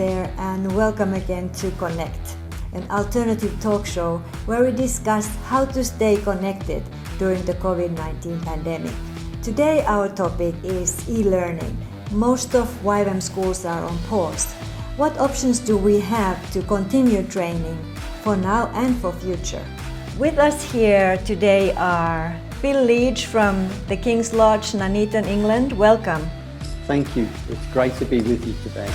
there, and welcome again to Connect, an alternative talk show where we discuss how to stay connected during the COVID-19 pandemic. Today our topic is e-learning. Most of YWAM schools are on pause. What options do we have to continue training for now and for future? With us here today are Phil Leage from the King's Lodge, Nuneaton, England. Welcome. Thank you. It's great to be with you today.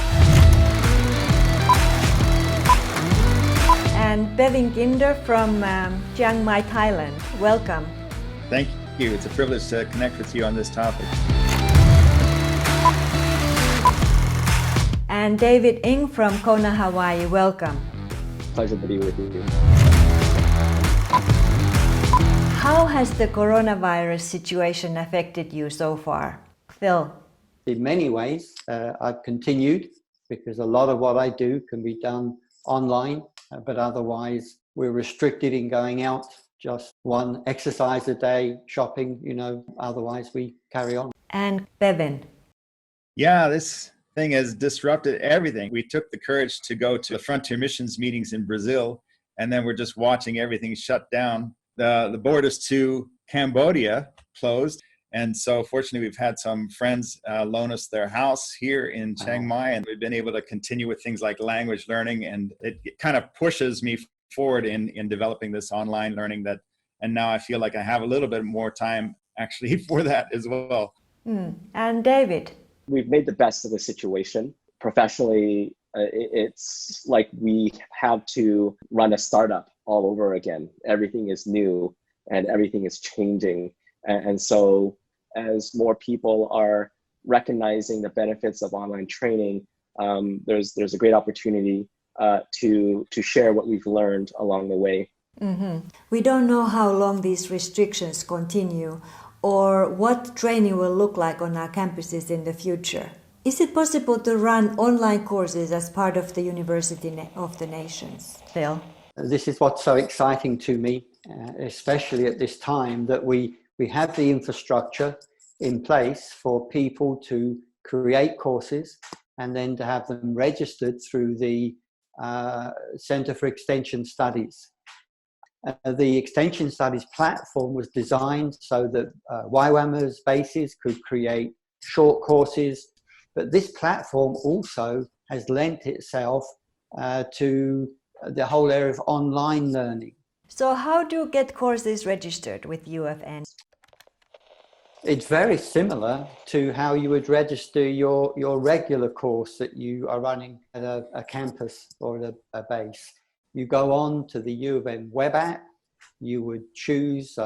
And Bevin Ginder from Chiang Mai, Thailand. Welcome. Thank you. It's a privilege to connect with you on this topic. And David Enge from Kona, Hawaii. Welcome. Pleasure to be with you. How has the coronavirus situation affected you so far? Phil? In many ways, I've continued because a lot of what I do can be done online, but otherwise we're restricted in going out, just one exercise a day, shopping, otherwise we carry on. And Bevin? Yeah, this thing has disrupted everything. We took the courage to go to the Frontier Missions meetings in Brazil, and then we're just watching everything shut down. The borders to Cambodia closed. And so fortunately, we've had some friends loan us their house here in Chiang Mai, and we've been able to continue with things like language learning. And it kind of pushes me forward in developing this online learning and now I feel like I have a little bit more time actually for that as well. And David? We've made the best of the situation. Professionally, it's like we have to run a startup all over again. Everything is new and everything is changing. And so as more people are recognizing the benefits of online training, there's a great opportunity to share what we've learned along the way. Mm-hmm. We don't know how long these restrictions continue or what training will look like on our campuses in the future. Is it possible to run online courses as part of the University of the Nations? Phil? This is what's so exciting to me, especially at this time, that we have the infrastructure in place for people to create courses and then to have them registered through the Centre for Extension Studies. The Extension Studies platform was designed so that YWAMers bases could create short courses, but this platform also has lent itself to the whole area of online learning. So how do you get courses registered with UofN? It's very similar to how you would register your regular course that you are running at a campus or at a base. You go on to the UofN web app, you would choose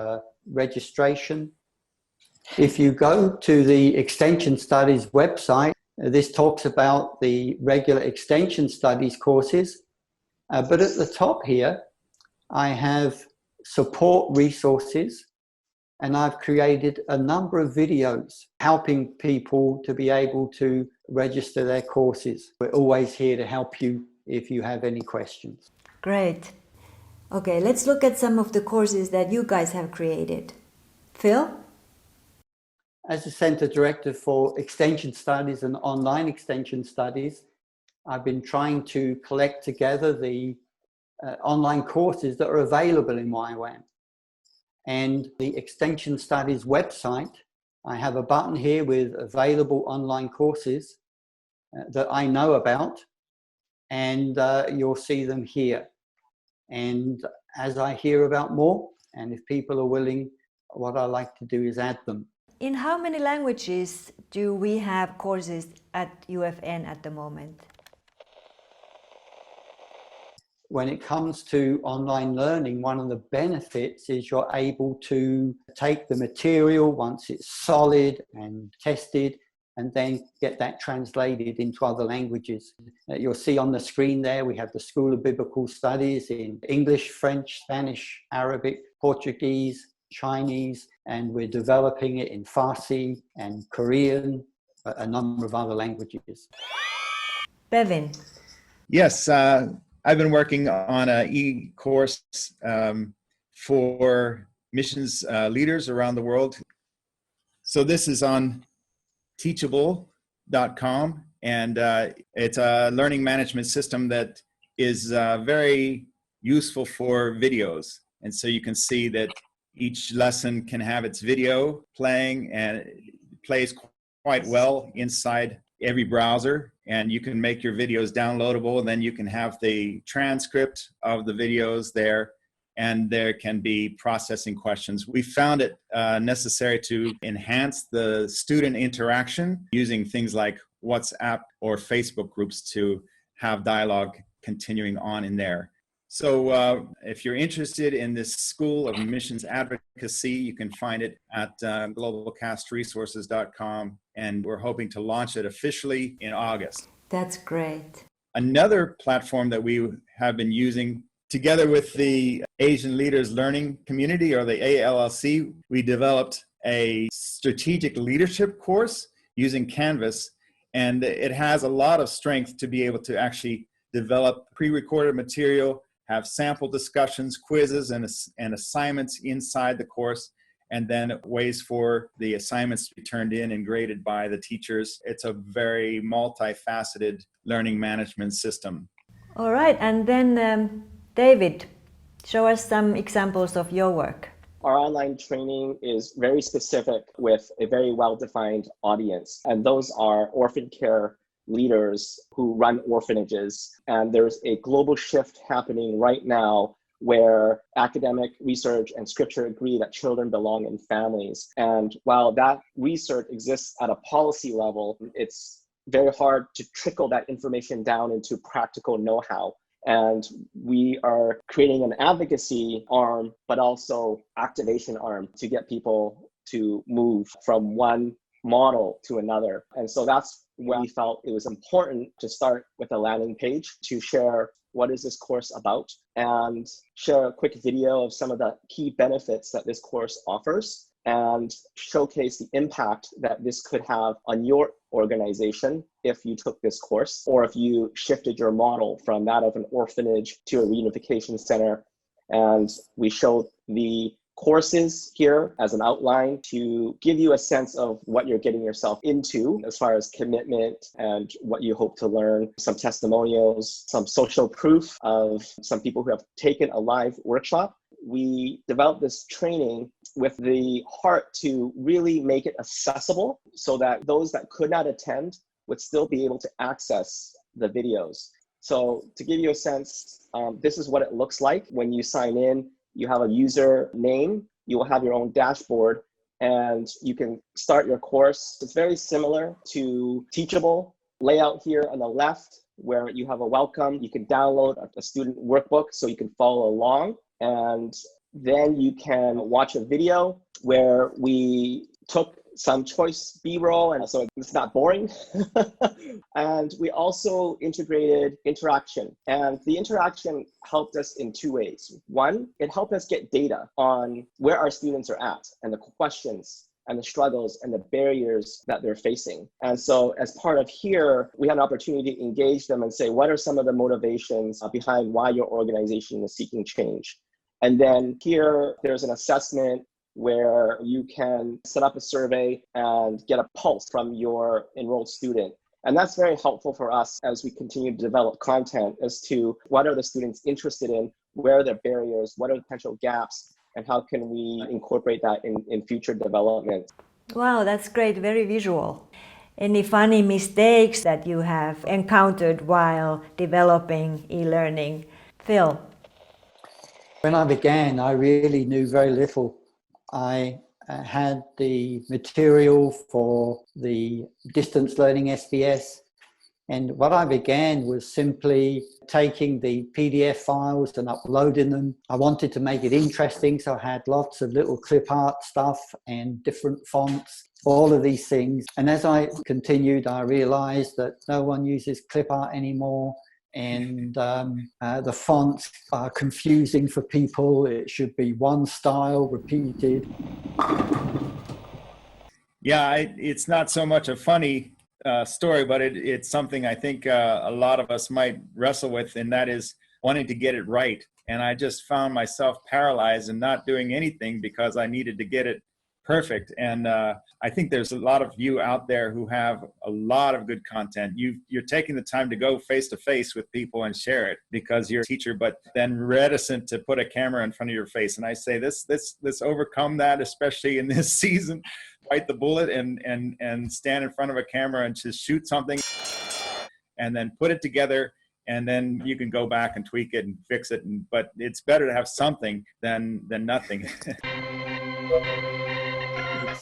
registration. If you go to the Extension Studies website, this talks about the regular Extension Studies courses, but at the top here, I have support resources, and I've created a number of videos helping people to be able to register their courses. We're always here to help you if you have any questions. Great. Okay, let's look at some of the courses that you guys have created. Phil? As the Centre Director for Extension Studies and Online Extension Studies, I've been trying to collect together the online courses that are available in YWAM. And the Extension Studies website, I have a button here with available online courses that I know about, and you'll see them here. And as I hear about more, and if people are willing, what I like to do is add them. In how many languages do we have courses at UofN at the moment? When it comes to online learning, one of the benefits is you're able to take the material once it's solid and tested and then get that translated into other languages. You'll see on the screen there, we have the School of Biblical Studies in English, French, Spanish, Arabic, Portuguese, Chinese, and we're developing it in Farsi and Korean, a number of other languages. Bevin? Yes, I've been working on an e-course for missions leaders around the world. So this is on teachable.com, And it's a learning management system that is very useful for videos. And so you can see that each lesson can have its video playing, and it plays quite well inside every browser. And you can make your videos downloadable, and then you can have the transcript of the videos there, and there can be processing questions. We found it necessary to enhance the student interaction using things like WhatsApp or Facebook groups to have dialogue continuing on in there. So if you're interested in this School of Missions Advocacy, you can find it at globalcastresources.com, and we're hoping to launch it officially in August. That's great. Another platform that we have been using together with the Asian Leaders Learning Community, or the ALLC, we developed a strategic leadership course using Canvas, and it has a lot of strength to be able to actually develop pre-recorded material, have sample discussions, quizzes, and assignments inside the course, and then ways for the assignments to be turned in and graded by the teachers. It's a very multifaceted learning management system. All right, and then David, show us some examples of your work. Our online training is very specific with a very well-defined audience, and those are orphan care leaders who run orphanages. And there's a global shift happening right now where academic research and scripture agree that children belong in families. And while that research exists at a policy level, it's very hard to trickle that information down into practical know-how. And we are creating an advocacy arm, but also activation arm to get people to move from one model to another. And so that's when we felt it was important to start with a landing page to share what is this course about, and share a quick video of some of the key benefits that this course offers, and showcase the impact that this could have on your organization if you took this course, or if you shifted your model from that of an orphanage to a reunification center. And we showed the courses here as an outline to give you a sense of what you're getting yourself into as far as commitment and what you hope to learn, some testimonials, some social proof of some people who have taken a live workshop. We developed this training with the heart to really make it accessible so that those that could not attend would still be able to access the videos. So to give you a sense, this is what it looks like when you sign in. You have a user name, you will have your own dashboard, and you can start your course. It's very similar to Teachable. Layout here on the left, where you have a welcome. You can download a student workbook so you can follow along. And then you can watch a video where we took some choice B-roll, and so it's not boring. And we also integrated interaction. And the interaction helped us in two ways. One, it helped us get data on where our students are at and the questions and the struggles and the barriers that they're facing. And so as part of here, we had an opportunity to engage them and say, what are some of the motivations behind why your organization is seeking change? And then here, there's an assessment where you can set up a survey and get a pulse from your enrolled student. And that's very helpful for us as we continue to develop content as to what are the students interested in, where are their barriers, what are the potential gaps, and how can we incorporate that in future development. Wow, that's great, very visual. Any funny mistakes that you have encountered while developing e-learning? Phil? When I began, I really knew very little. I had the material for the distance learning SBS, and what I began was simply taking the PDF files and uploading them. I wanted to make it interesting, so I had lots of little clip art stuff and different fonts, all of these things. And as I continued, I realized that no one uses clip art anymore. And the fonts are confusing for people. It should be one style repeated. Yeah, it's not so much a funny story, but it's something I think a lot of us might wrestle with, and that is wanting to get it right. And I just found myself paralyzed and not doing anything because I needed to get it perfect. And I think there's a lot of you out there who have a lot of good content. You're taking the time to go face to face with people and share it because you're a teacher, but then reticent to put a camera in front of your face. And I say let's overcome that, especially in this season. Bite the bullet and stand in front of a camera and just shoot something and then put it together. And then you can go back and tweak it and fix it. But it's better to have something than nothing.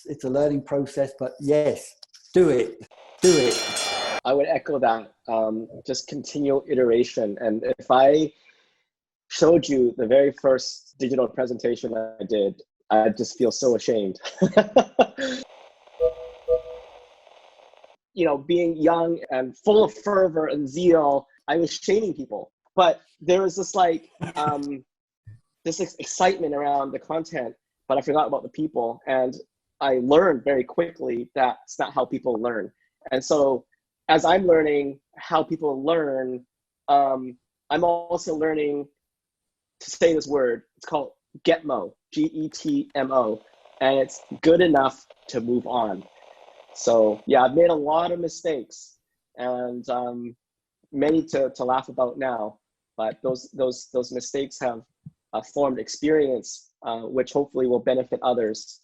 It's a learning process, but yes, do it. I would echo that. Just continual iteration. And if I showed you the very first digital presentation I did, I just feel so ashamed. Being young and full of fervor and zeal, I was shaming people. But there was this this excitement around the content, but I forgot about the people. And I learned very quickly that it's not how people learn. And so as I'm learning how people learn, I'm also learning to say this word. It's called GETMO, GETMO, and it's good enough to move on. So yeah, I've made a lot of mistakes and many to laugh about now, but those mistakes have formed experience, which hopefully will benefit others.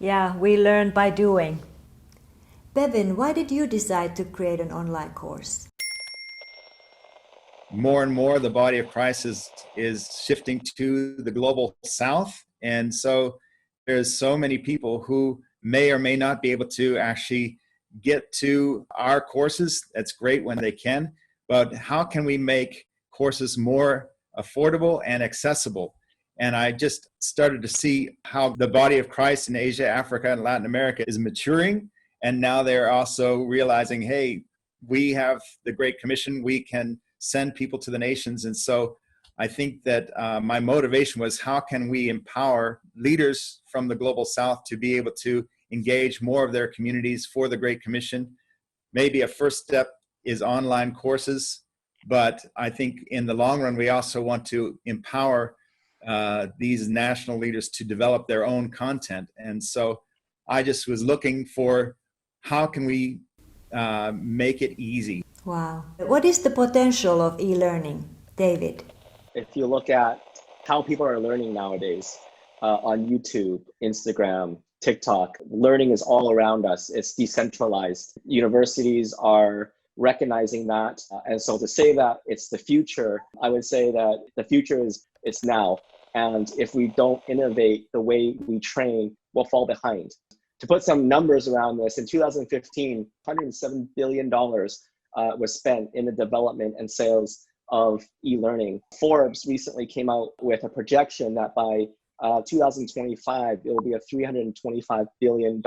Yeah, we learn by doing. Bevin, why did you decide to create an online course? More and more, the body of Christ is shifting to the global south. And so there's so many people who may or may not be able to actually get to our courses. That's great when they can, but how can we make courses more affordable and accessible? And I just started to see how the body of Christ in Asia, Africa, and Latin America is maturing. And now they're also realizing, hey, we have the Great Commission. We can send people to the nations. And so I think that my motivation was, how can we empower leaders from the global south to be able to engage more of their communities for the Great Commission? Maybe a first step is online courses, but I think in the long run, we also want to empower these national leaders to develop their own content. And so I just was looking for, how can we make it easy? Wow. What is the potential of e-learning, David? If you look at how people are learning nowadays on YouTube, Instagram, TikTok, learning is all around us. It's decentralized. Universities are recognizing that. And so to say that it's the future, I would say that the future it's now. And if we don't innovate the way we train, we'll fall behind. To put some numbers around this, in 2015, $107 billion was spent in the development and sales of e-learning. Forbes recently came out with a projection that by 2025, it will be a $325 billion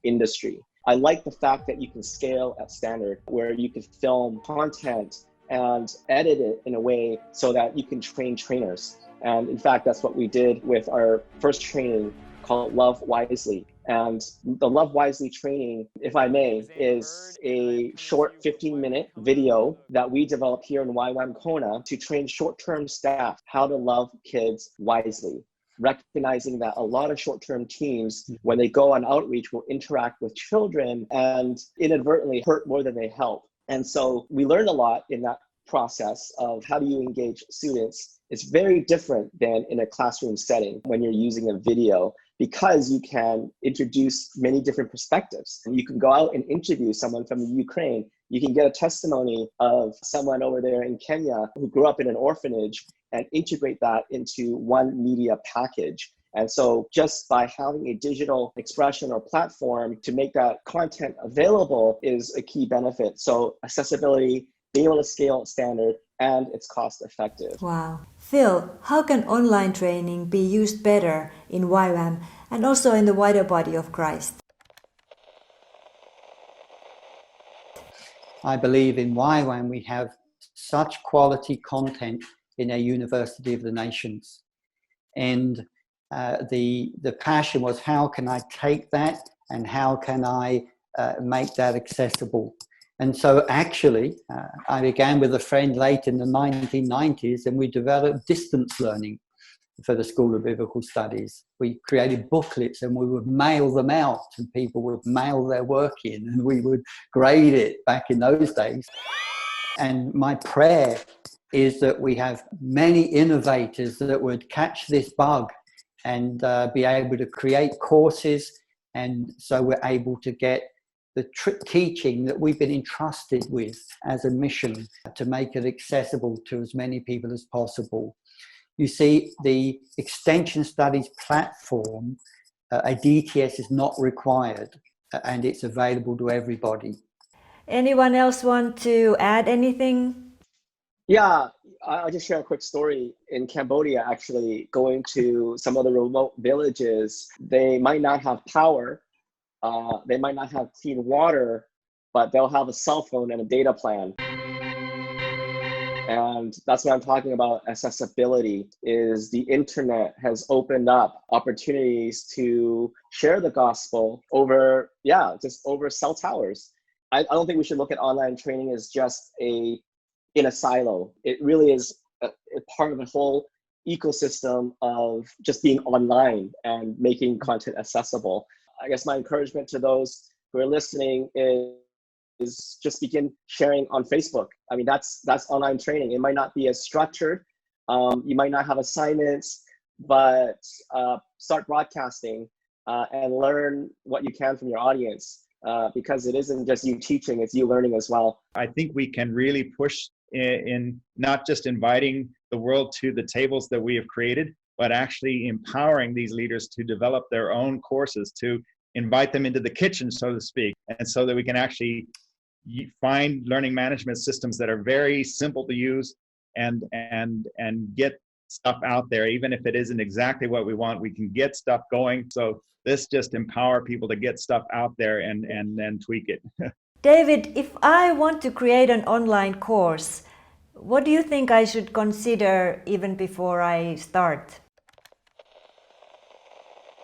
industry. I like the fact that you can scale at standard, where you can film content and edit it in a way so that you can train trainers. And in fact, that's what we did with our first training called Love Wisely. And the Love Wisely training, if I may, is a short 15-minute video that we developed here in YWAM Kona to train short-term staff how to love kids wisely, recognizing that a lot of short-term teams, when they go on outreach, will interact with children and inadvertently hurt more than they help. And so we learned a lot in that process of how do you engage students. It's very different than in a classroom setting when you're using a video, because you can introduce many different perspectives. And you can go out and interview someone from the Ukraine. You can get a testimony of someone over there in Kenya who grew up in an orphanage and integrate that into one media package. And so just by having a digital expression or platform to make that content available is a key benefit. So accessibility, being able to scale standard, and it's cost effective. Wow. Phil, how can online training be used better in YWAM and also in the wider body of Christ? I believe in YWAM we have such quality content in a University of the Nations. And the passion was, how can I take that and how can I make that accessible? And so actually, I began with a friend late in the 1990s and we developed distance learning. for the School of Biblical Studies. We created booklets and we would mail them out, and people would mail their work in, and we would grade it back in those days. And my prayer is that we have many innovators that would catch this bug and be able to create courses, and so we're able to get the teaching that we've been entrusted with as a mission to make it accessible to as many people as possible. You see, the Extension Studies platform, a DTS is not required, and it's available to everybody. Anyone else want to add anything? Yeah, I'll just share a quick story. In Cambodia, actually, going to some of the remote villages, they might not have power, they might not have clean water, but they'll have a cell phone and a data plan. And that's what I'm talking about. Accessibility is the internet has opened up opportunities to share the gospel over, just over cell towers. I don't think we should look at online training as just in a silo. It really is a part of a whole ecosystem of just being online and making content accessible. I guess my encouragement to those who are listening is just begin sharing on Facebook. I mean, that's online training. It might not be as structured. You might not have assignments, but start broadcasting and learn what you can from your audience, because it isn't just you teaching, it's you learning as well. I think we can really push in not just inviting the world to the tables that we have created, but actually empowering these leaders to develop their own courses, to invite them into the kitchen, so to speak, and so that we can actually find learning management systems that are very simple to use and get stuff out there. Even if it isn't exactly what we want, we can get stuff going. So this just empower people to get stuff out there and then tweak it. David, if I want to create an online course, what do you think I should consider even before I start?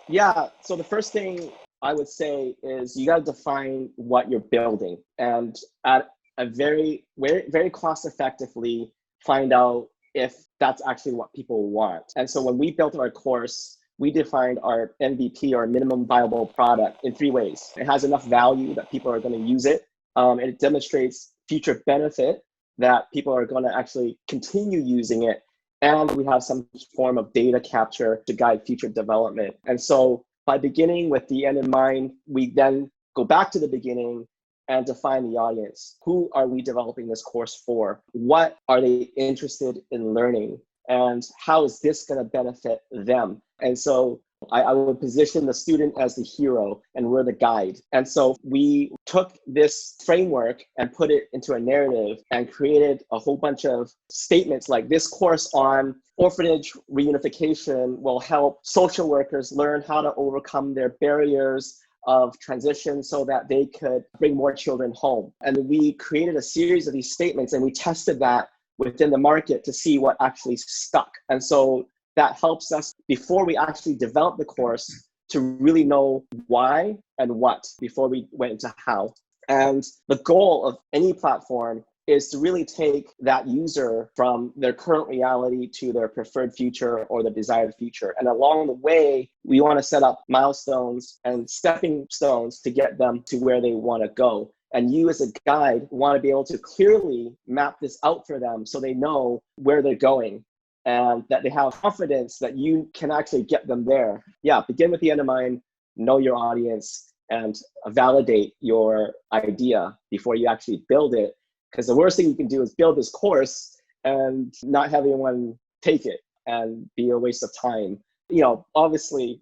Yeah, so the first thing I would say is you got to define what you're building, and at a very, very, very cost effectively find out if that's actually what people want. And so when we built our course, we defined our MVP, or minimum viable product, in 3 ways. It has enough value that people are going to use it. And it demonstrates future benefit that people are going to actually continue using it. And we have some form of data capture to guide future development. And so by beginning with the end in mind, we then go back to the beginning and define the audience. Who are we developing this course for? What are they interested in learning? And how is this going to benefit them? And so I would position the student as the hero and we're the guide. And so we took this framework and put it into a narrative and created a whole bunch of statements like, this course on orphanage reunification will help social workers learn how to overcome their barriers of transition so that they could bring more children home. And we created a series of these statements and we tested that within the market to see what actually stuck. And so that helps us, before we actually develop the course, to really know why and what before we went into how. And the goal of any platform is to really take that user from their current reality to their preferred future or the desired future. And along the way, we want to set up milestones and stepping stones to get them to where they want to go. And you as a guide want to be able to clearly map this out for them so they know where they're going and that they have confidence that you can actually get them there. Yeah, begin with the end in mind, know your audience, and validate your idea before you actually build it. Because the worst thing you can do is build this course and not have anyone take it and be a waste of time. You know, obviously,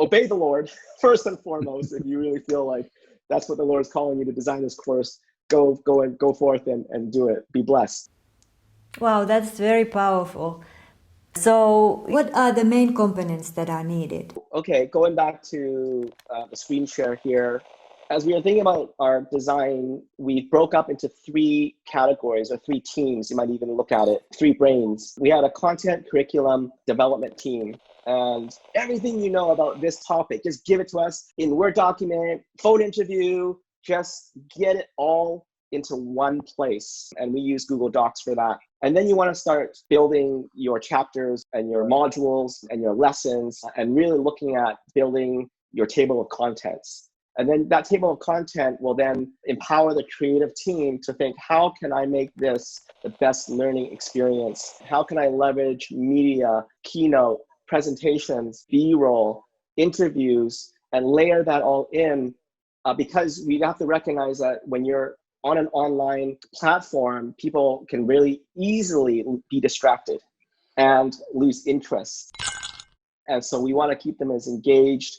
obey the Lord first and foremost. If you really feel like that's what the Lord is calling you to design this course, go forth and do it. Be blessed. Wow, that's very powerful. So what are the main components that are needed? Okay, going back to the screen share here. As we were thinking about our design, we broke up into 3 categories or 3 teams. You might even look at it, 3 brains. We had a content curriculum development team. And everything you know about this topic, just give it to us in Word document, phone interview, just get it all into one place. And we use Google Docs for that. And then you want to start building your chapters and your modules and your lessons and really looking at building your table of contents. And then that table of content will then empower the creative team to think, how can I make this the best learning experience? How can I leverage media, keynote, presentations, B-roll, interviews, and layer that all in? Because we have to recognize that when you're on an online platform, people can really easily be distracted and lose interest. And so we want to keep them as engaged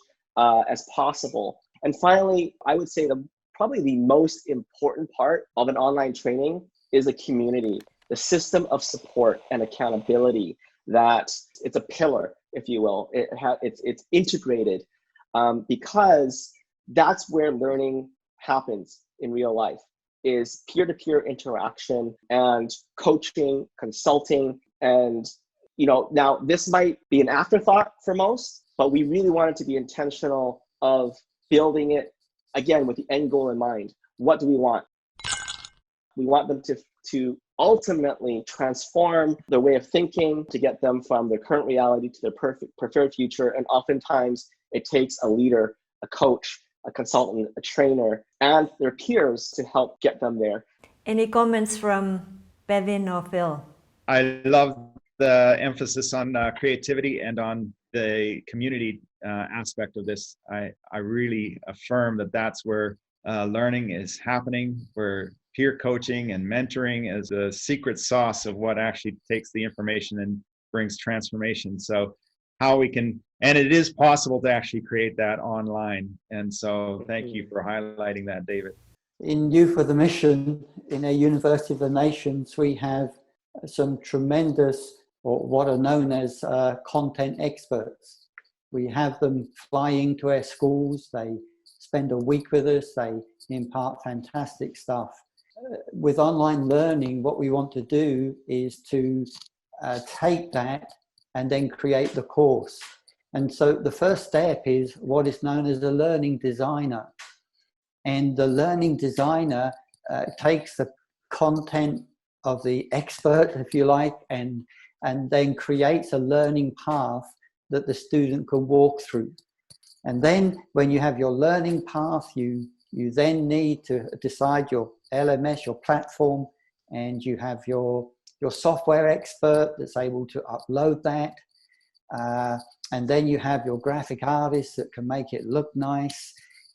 as possible. And finally, I would say probably the most important part of an online training is the community, the system of support and accountability. That it's a pillar, if you will. It's integrated because that's where learning happens in real life, is peer-to-peer interaction and coaching, consulting. And now this might be an afterthought for most, but we really wanted to be intentional of building it, again, with the end goal in mind. What do we want? We want them to ultimately transform their way of thinking, to get them from their current reality to their preferred future. And oftentimes it takes a leader, a coach, a consultant, a trainer, and their peers to help get them there. Any comments from Bevin or Phil? I love the emphasis on creativity and on the community aspect of this. I really affirm that that's where learning is happening, where peer coaching and mentoring is a secret sauce of what actually takes the information and brings transformation. So how we can, and it is possible to actually create that online. And so thank you for highlighting that, David. In Youth with a Mission, in a University of the Nations, we have some tremendous, or what are known as content experts. We have them flying to our schools. They spend a week with us. They impart fantastic stuff. With online learning, what we want to do is to take that and then create the course. And so the first step is what is known as a learning designer. And the learning designer takes the content of the expert, if you like, and then creates a learning path that the student can walk through. And then when you have your learning path, you then need to decide your LMS, your platform, and you have your software expert that's able to upload that. And then you have your graphic artist that can make it look nice.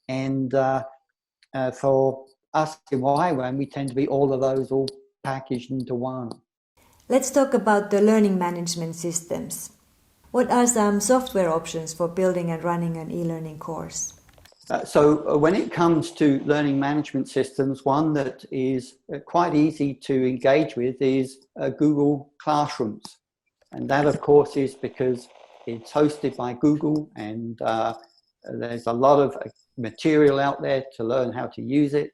And for us in YWAM, we tend to be all of those all packaged into one. Let's talk about the learning management systems. What are some software options for building and running an e-learning course? So when it comes to learning management systems, one that is quite easy to engage with is Google Classrooms. And that, of course, is because it's hosted by Google, and there's a lot of material out there to learn how to use it.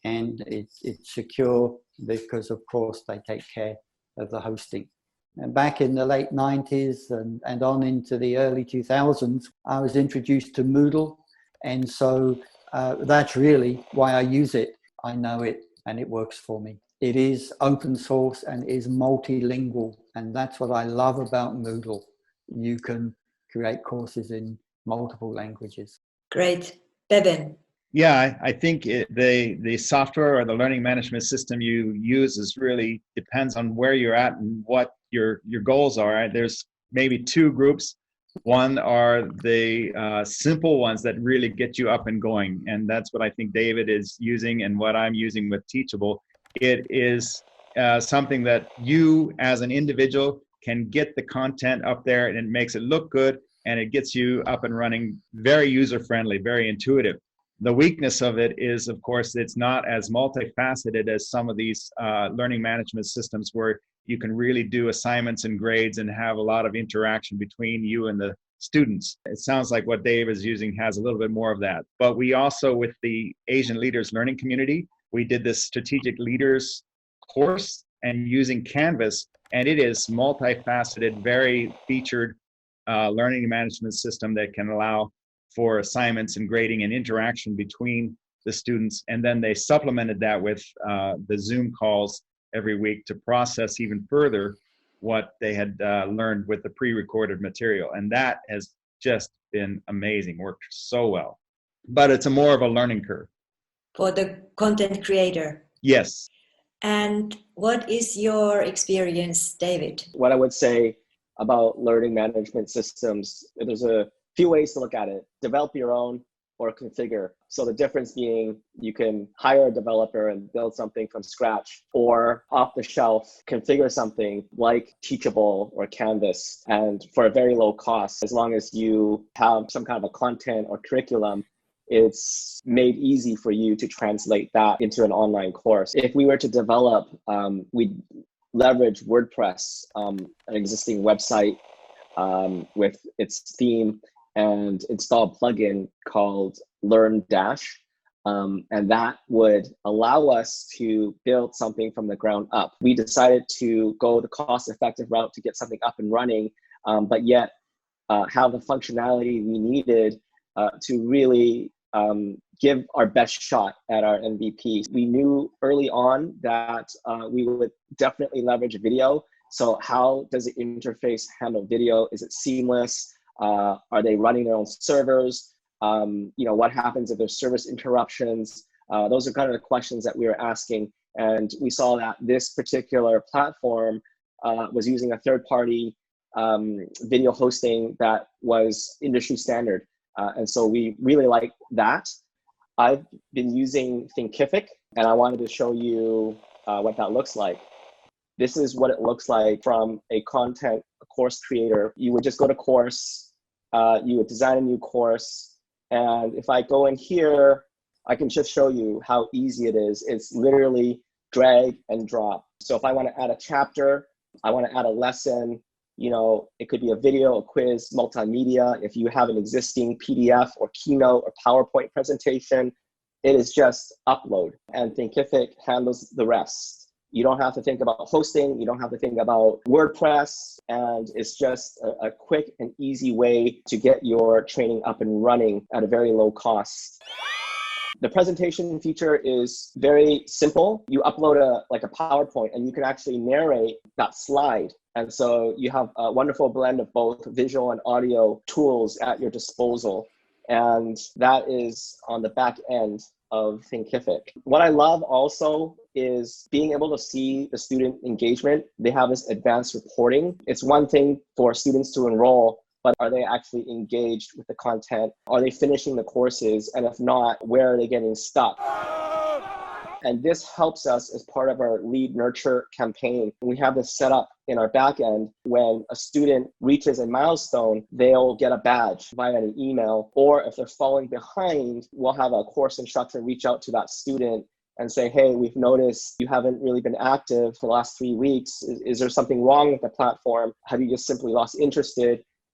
And it's secure because, of course, they take care of the hosting. And back in the late 90s and on into the early 2000s, I was introduced to Moodle. And so that's really why I use it. I know it and it works for me. It is open source and is multilingual. And that's what I love about Moodle. You can create courses in multiple languages. Great. Bevin. Yeah, I think the software or the learning management system you use is really depends on where you're at and what your goals are. There's maybe two groups. One are the simple ones that really get you up and going. And that's what I think David is using and what I'm using with Teachable. It is something that you as an individual can get the content up there and it makes it look good and it gets you up and running, very user-friendly, very intuitive. The weakness of it is, of course, it's not as multifaceted as some of these learning management systems where you can really do assignments and grades and have a lot of interaction between you and the students. It sounds like what Dave is using has a little bit more of that. But we also, with the Asian Leaders Learning Community, we did this Strategic Leaders course and using Canvas, and it is multifaceted, very featured learning management system that can allow for assignments and grading and interaction between the students. And then they supplemented that with the Zoom calls every week to process even further what they had learned with the pre-recorded material. And that has just been amazing, worked so well. But it's a more of a learning curve. For the content creator. Yes. And what is your experience, David? What I would say about learning management systems, there's a few ways to look at it. Develop your own or configure. So the difference being you can hire a developer and build something from scratch, or off the shelf configure something like Teachable or Canvas, and for a very low cost, as long as you have some kind of a content or curriculum, it's made easy for you to translate that into an online course. If we were to develop, we'd leverage WordPress, an existing website with its theme, and install a plugin called Learn Dash. And that would allow us to build something from the ground up. We decided to go the cost-effective route to get something up and running, but yet have the functionality we needed to really give our best shot at our MVP. We knew early on that we would definitely leverage video. So how does the interface handle video? Is it seamless? Are they running their own servers? What happens if there's service interruptions? Those are kind of the questions that we were asking. And we saw that this particular platform was using a third-party video hosting that was industry standard. And so we really like that. I've been using Thinkific, and I wanted to show you what that looks like. This is what it looks like from a course creator. You would just go to course, you would design a new course. And if I go in here, I can just show you how easy it is. It's literally drag and drop. So if I want to add a chapter, I want to add a lesson, it could be a video, a quiz, multimedia. If you have an existing PDF or Keynote or PowerPoint presentation, it is just upload, and Thinkific handles the rest. You don't have to think about hosting. You don't have to think about WordPress. And it's just a quick and easy way to get your training up and running at a very low cost. The presentation feature is very simple. You upload a PowerPoint, and you can actually narrate that slide. And so you have a wonderful blend of both visual and audio tools at your disposal. And that is on the back end of Thinkific. What I love also is being able to see the student engagement. They have this advanced reporting. It's one thing for students to enroll, but are they actually engaged with the content? Are they finishing the courses? And if not, where are they getting stuck? And this helps us as part of our lead nurture campaign. We have this set up in our back end. When a student reaches a milestone, they'll get a badge via an email. Or if they're falling behind, we'll have a course instructor reach out to that student and say, hey, we've noticed you haven't really been active for the last 3 weeks. Is there something wrong with the platform? Have you just simply lost interest?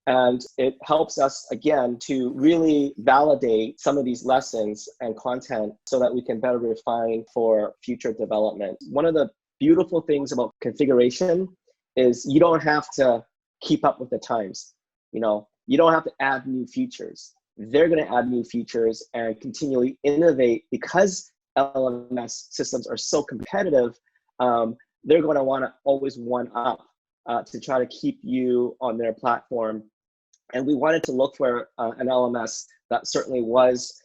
And it helps us, again, to really validate some of these lessons and content so that we can better refine for future development. One of the beautiful things about configuration is you don't have to keep up with the times. You don't have to add new features. They're going to add new features and continually innovate. Because LMS systems are so competitive, they're going to want to always one up to try to keep you on their platform. And we wanted to look for an LMS that certainly was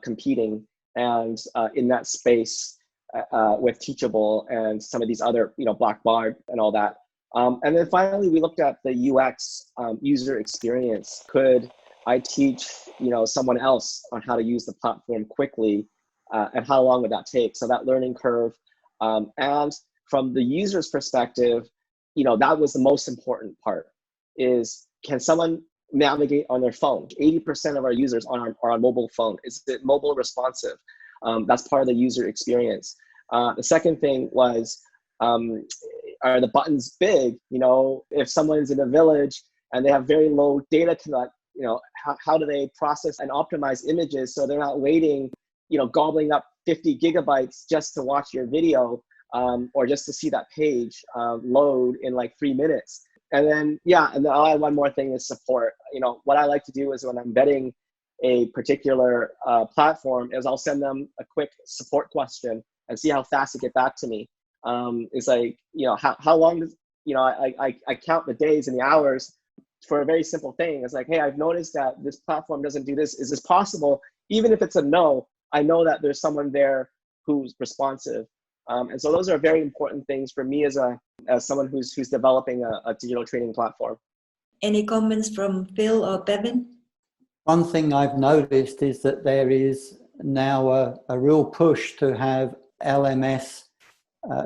competing and in that space with Teachable and some of these other, Blackboard and all that. And then finally, we looked at the UX user experience. Could I teach, someone else on how to use the platform quickly, and how long would that take? So that learning curve. And from the user's perspective, that was the most important part, is can someone navigate on their phone? 80% of our users are on mobile phone. Is it mobile responsive? That's part of the user experience. The second thing was, are the buttons big? If someone's in a village and they have very low data connect, how do they process and optimize images so they're not waiting, gobbling up 50 gigabytes just to watch your video, or just to see that page load in like 3 minutes. And then, and then I'll add one more thing is support. What I like to do is when I'm vetting a particular platform is I'll send them a quick support question and see how fast they get back to me. It's like, how long does, I count the days and the hours for a very simple thing. It's like, hey, I've noticed that this platform doesn't do this. Is this possible? Even if it's a no, I know that there's someone there who's responsive. And so those are very important things for me as someone who's developing a digital training platform. Any comments from Phil or Bevin? One thing I've noticed is that there is now a real push to have LMS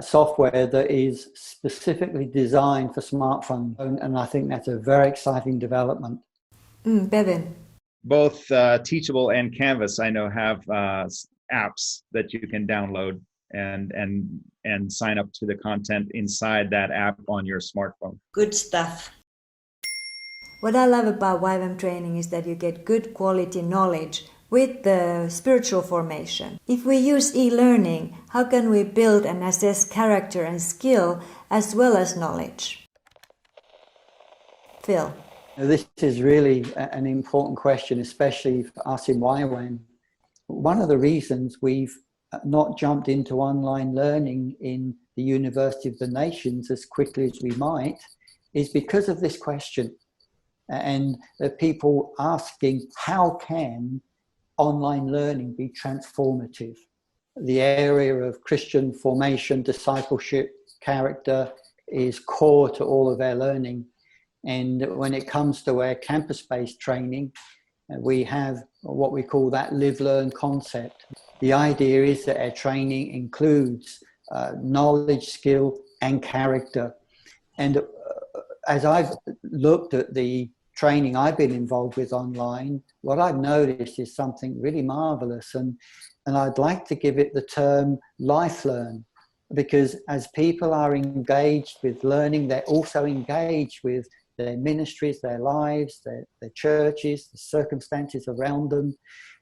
software that is specifically designed for smartphones. And I think that's a very exciting development. Bevin. Both Teachable and Canvas, I know, have apps that you can download and sign up to the content inside that app on your smartphone. Good stuff. What I love about YWAM training is that you get good quality knowledge with the spiritual formation. If we use e-learning, how can we build and assess character and skill as well as knowledge? Phil. This is really an important question, especially for us in YWAM. One of the reasons we've not jumped into online learning in the University of the Nations as quickly as we might is because of this question. And the people asking, how can online learning be transformative? The area of Christian formation, discipleship, character is core to all of our learning. And when it comes to our campus-based training, we have what we call that live-learn concept. The idea is that our training includes knowledge, skill, and character. And as I've looked at the training I've been involved with online, what I've noticed is something really marvelous. And I'd like to give it the term life learn, because as people are engaged with learning, they're also engaged with their ministries, their lives, their churches, the circumstances around them.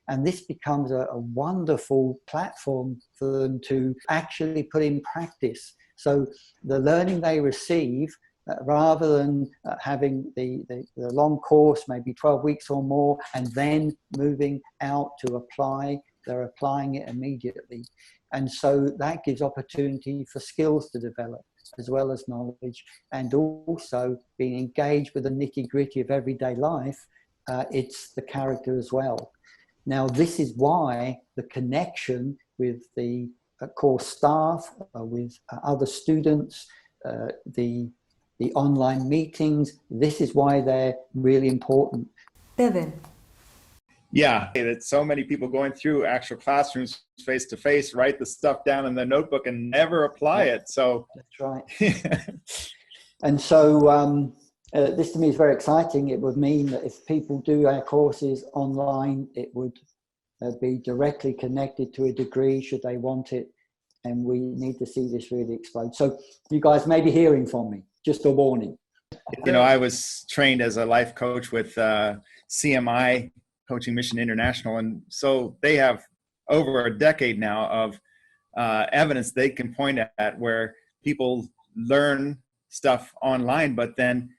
And this becomes a wonderful platform for them to actually put in practice. So the learning they receive, rather than having the long course, maybe 12 weeks or more, and then moving out to apply, they're applying it immediately. And so that gives opportunity for skills to develop as well as knowledge, and also being engaged with the nitty-gritty of everyday life. It's the character as well. Now, this is why the connection with the course staff, with other students, the online meetings, this is why they're really important. Bevin. Yeah, that so many people going through actual classrooms face-to-face, write the stuff down in their notebook and never apply it. So that's right. And so this to me is very exciting. It would mean that if people do our courses online, it would be directly connected to a degree should they want it. And we need to see this really explode. So you guys may be hearing from me, just a warning. I was trained as a life coach with CMI, Coaching Mission International. And so they have over a decade now of evidence they can point at where people learn stuff online, but then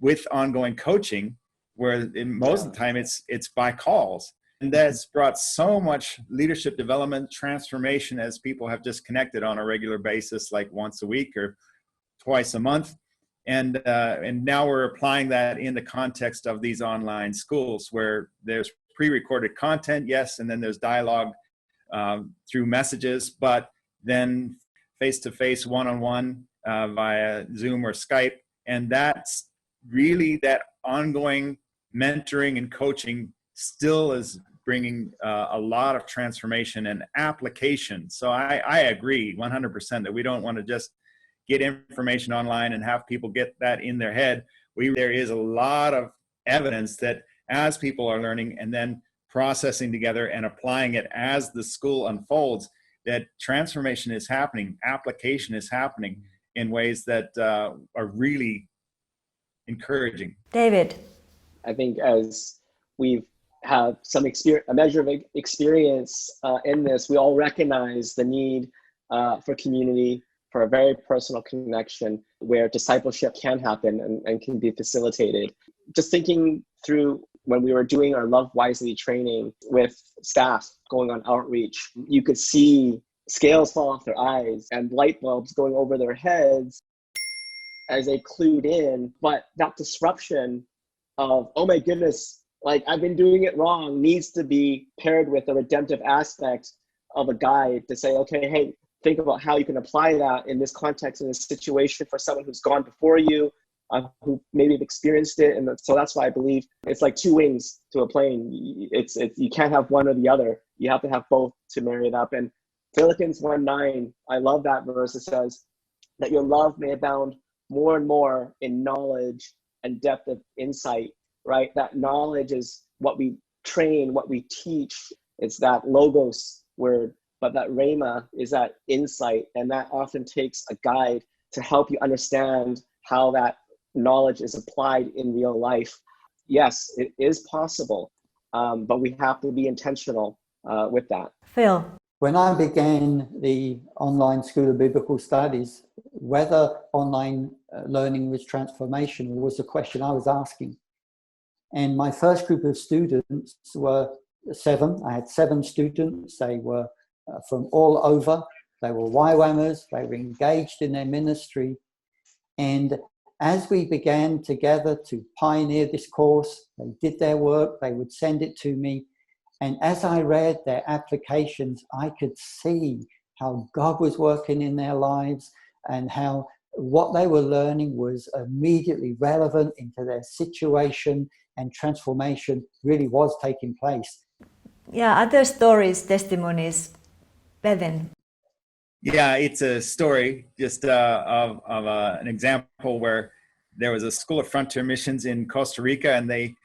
with ongoing coaching, where most of the time it's by calls. And that's brought so much leadership development, transformation, as people have just connected on a regular basis, like once a week or twice a month. And now we're applying that in the context of these online schools where there's pre-recorded content, yes, and then there's dialogue through messages, but then face-to-face, one-on-one via Zoom or Skype. And that's really that ongoing mentoring and coaching still is bringing a lot of transformation and application. So I agree 100% that we don't want to just get information online and have people get that in their head. There is a lot of evidence that as people are learning and then processing together and applying it as the school unfolds, that transformation is happening, application is happening in ways that are really encouraging. David. I think as we've have some experience, a measure of experience in this, we all recognize the need for community, for a very personal connection where discipleship can happen and can be facilitated. Just thinking through when we were doing our Love Wisely training with staff going on outreach, you could see scales fall off their eyes and light bulbs going over their heads as they clued in. But that disruption of, oh my goodness, like I've been doing it wrong, needs to be paired with a redemptive aspect of a guide to say, okay, hey, think about how you can apply that in this context, in this situation for someone who's gone before you, who maybe have experienced it. And so that's why I believe it's like two wings to a plane. It's you can't have one or the other. You have to have both to marry it up. And Philippians 1:9, I love that verse. It says that your love may abound more and more in knowledge and depth of insight, right? That knowledge is what we train, what we teach. It's that logos word, but that rhema is that insight. And that often takes a guide to help you understand how that knowledge is applied in real life. Yes, it is possible, but we have to be intentional with that. Phil. When I began the online School of Biblical Studies, whether online learning was transformational was a question I was asking. And my first group of students were 7. I had 7 students. They were from all over. They were YWAMers. They were engaged in their ministry. And as we began together to pioneer this course, they did their work. They would send it to me. And as I read their applications, I could see how God was working in their lives and how what they were learning was immediately relevant into their situation, and transformation really was taking place. Yeah, other stories, testimonies. Bevin. Yeah, it's a story just of an example where there was a School of Frontier Missions in Costa Rica, and they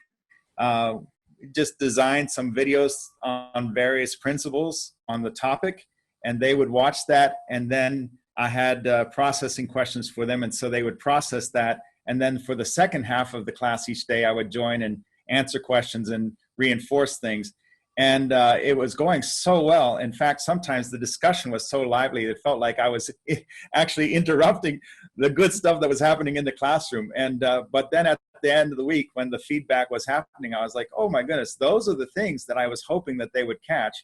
just designed some videos on various principles on the topic, and they would watch that, and then I had processing questions for them, and so they would process that, and then for the second half of the class each day I would join and answer questions and reinforce things. And it was going so well. In fact, sometimes the discussion was so lively it felt like I was actually interrupting the good stuff that was happening in the classroom. And but then at the end of the week, when the feedback was happening, I was like, oh my goodness, those are the things that I was hoping that they would catch.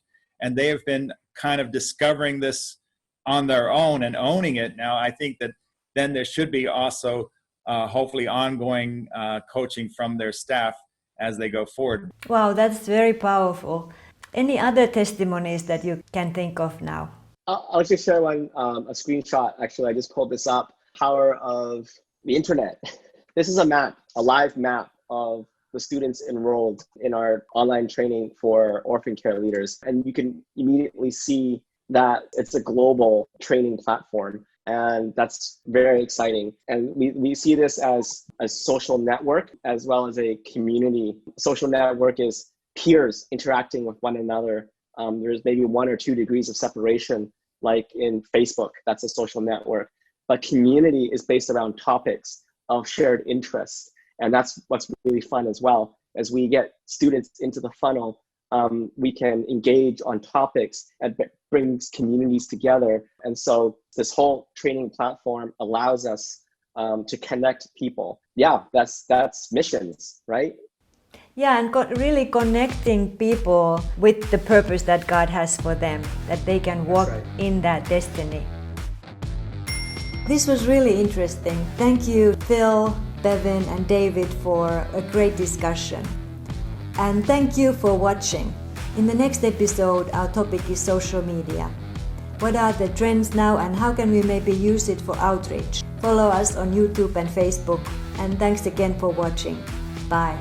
And they have been kind of discovering this on their own and owning it. Now, I think that then there should be also hopefully ongoing coaching from their staff as they go forward. Wow, that's very powerful. Any other testimonies that you can think of now? I'll just share one, a screenshot. Actually, I just pulled this up. Power of the internet. This is a map, a live map of the students enrolled in our online training for orphan care leaders. And you can immediately see that it's a global training platform. And that's very exciting. And we see this as a social network as well as a community. Social network is peers interacting with one another. There's maybe 1 or 2 degrees of separation, like in Facebook, that's a social network. But community is based around topics of shared interests. And that's what's really fun as well. As we get students into the funnel, we can engage on topics and brings communities together. And so this whole training platform allows us to connect people. Yeah, that's missions, right? Yeah, and really connecting people with the purpose that God has for them, that they can walk in that destiny. This was really interesting. Thank you, Phil, Bevin, and David for a great discussion. And thank you for watching. In the next episode, our topic is social media. What are the trends now and how can we maybe use it for outreach? Follow us on YouTube and Facebook. And thanks again for watching. Bye.